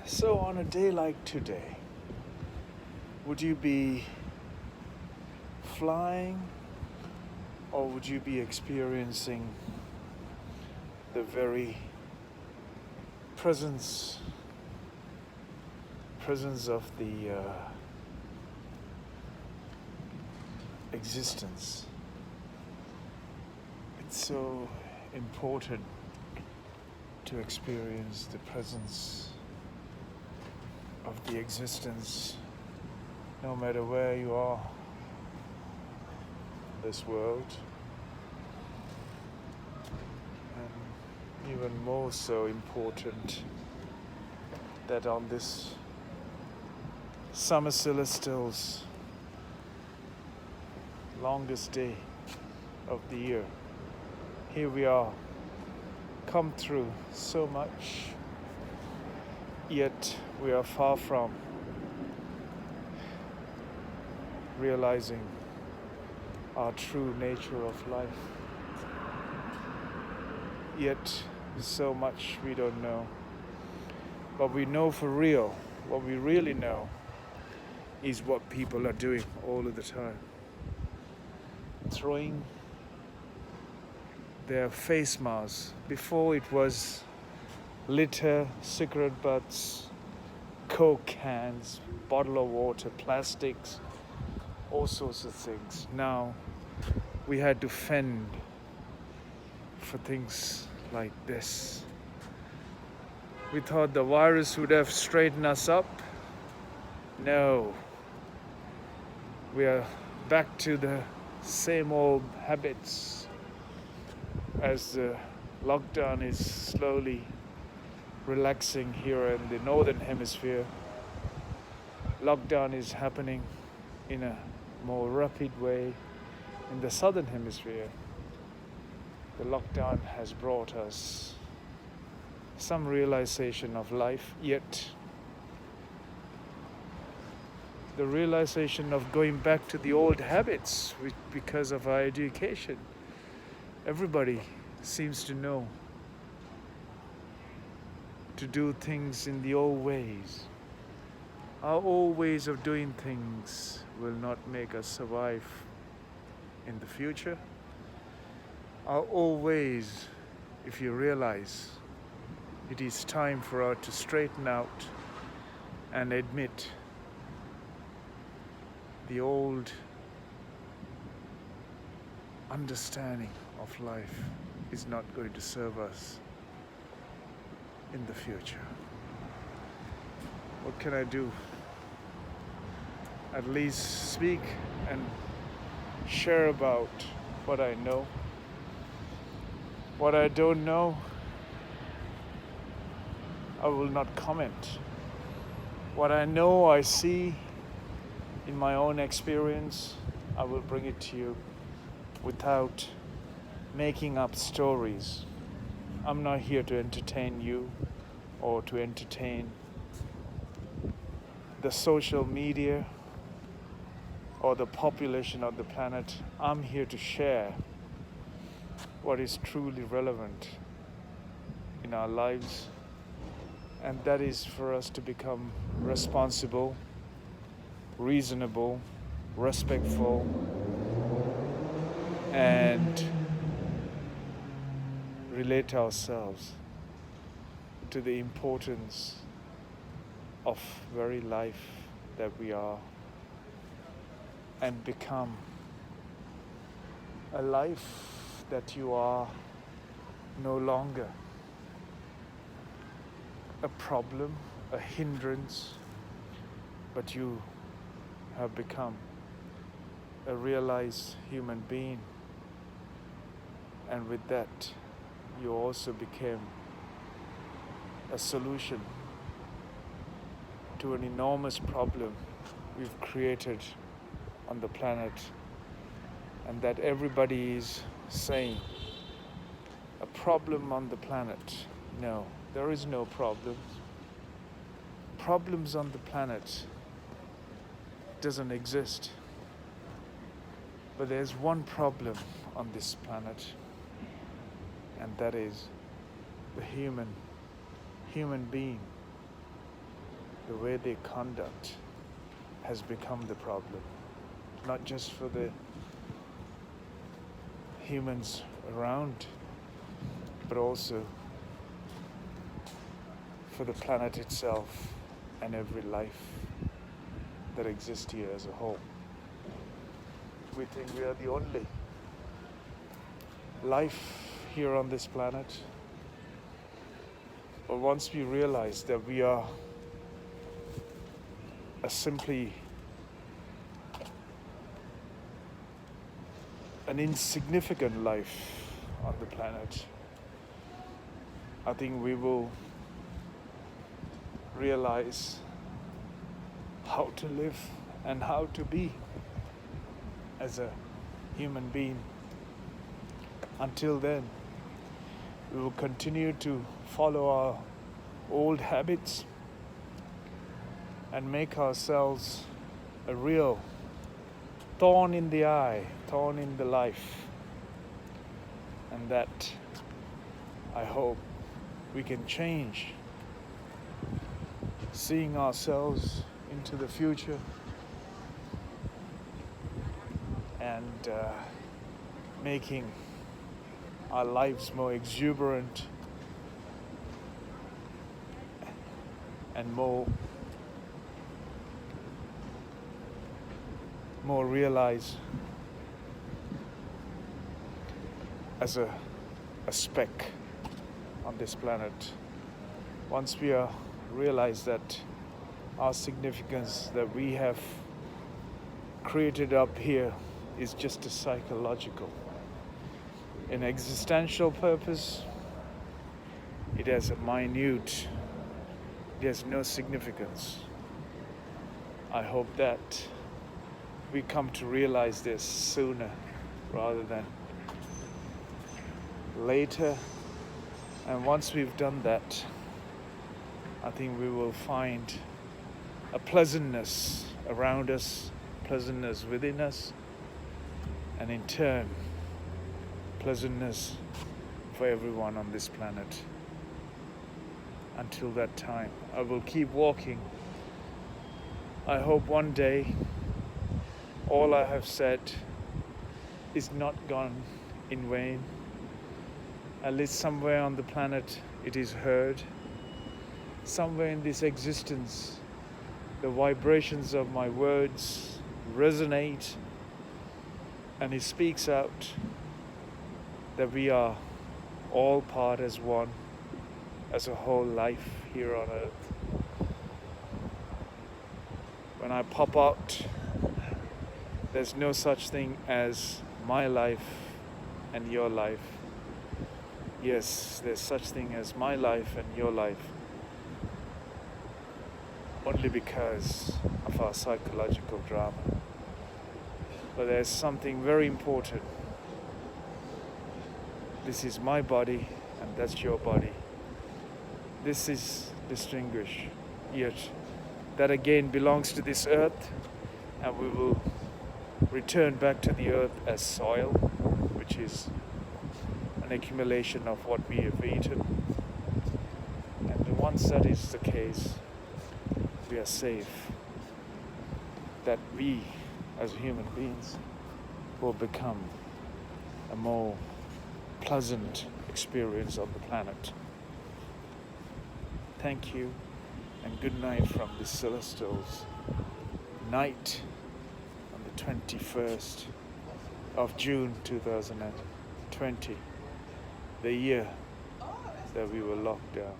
So, on a day like today, would you be flying or would you be experiencing the very presence of the existence? It's so important to experience the presence of the existence no matter where you are in this world, and even more so important that on this summer solstice, longest day of the year, here we are, come through so much, yet we are far from realizing our true nature of life. Yet so much we don't know. But we know for real, what we really know is what people are doing all of the time. Throwing their face masks. Before it was litter, cigarette butts, Coke cans, bottle of water, plastics, all sorts of things. Now we had to fend for things like this. We thought the virus would have straightened us up. No. We are back to the same old habits as the lockdown is slowly relaxing here in the northern hemisphere. Lockdown is happening in a more rapid way in the southern hemisphere. The lockdown has brought us some realization of life, yet the realization of going back to the old habits because of our education. Everybody seems to know to do things in the old ways. Our old ways of doing things will not make us survive in the future. Our old ways, if you realize, it is time for us to straighten out and admit the old understanding of life is not going to serve us in the future. What can I do? At least speak and share about what I know. What I don't know, I will not comment. What I know, I see in my own experience, I will bring it to you without making up stories. I'm not here to entertain you or to entertain the social media or the population of the planet. I'm here to share what is truly relevant in our lives, and that is for us to become responsible, reasonable, respectful, and relate ourselves to the importance of very life that we are, and become a life that you are no longer a problem, a hindrance, but you have become a realized human being. And with that, you also became a solution to an enormous problem we've created on the planet, and that everybody is saying a problem on the planet. No, there is no problem. Problems on the planet doesn't exist. But there's one problem on this planet, and that is the human being. the way they conduct has become the problem, not just for the humans around, but also for the planet itself and every life that exists here as a whole. We think we are the only life here on this planet, but once we realize that we are simply an insignificant life on the planet, I think we will realize how to live and how to be as a human being. Until then, we will continue to follow our old habits and make ourselves a real thorn in the eye, thorn in the life. And that, I hope, we can change, seeing ourselves into the future and making our lives more exuberant and more realized as a speck on this planet. Once we realize that our significance that we have created up here is just a psychological, an existential purpose, it has a minute, it has no significance. I hope that we come to realize this sooner rather than later. And once we've done that, I think we will find a pleasantness around us, pleasantness within us, and in turn, pleasantness for everyone on this planet. Until that time, I will keep walking. I hope one day all I have said is not gone in vain. At least somewhere on the planet it is heard. Somewhere in this existence, the vibrations of my words resonate, and it speaks out that we are all part as one, as a whole life here on earth. When I pop out, there's no such thing as my life and your life. Yes, there's such thing as my life and your life, only because of our psychological drama. But there's something very important. This is my body and that's your body. This is distinguished, yet that again belongs to this earth, and we will return back to the earth as soil, which is an accumulation of what we have eaten. And once that is the case, we are safe. That we, as human beings, will become a more pleasant experience on the planet. Thank you, and good night from the celestial night on the 21st of June 2020, the year that we were locked down.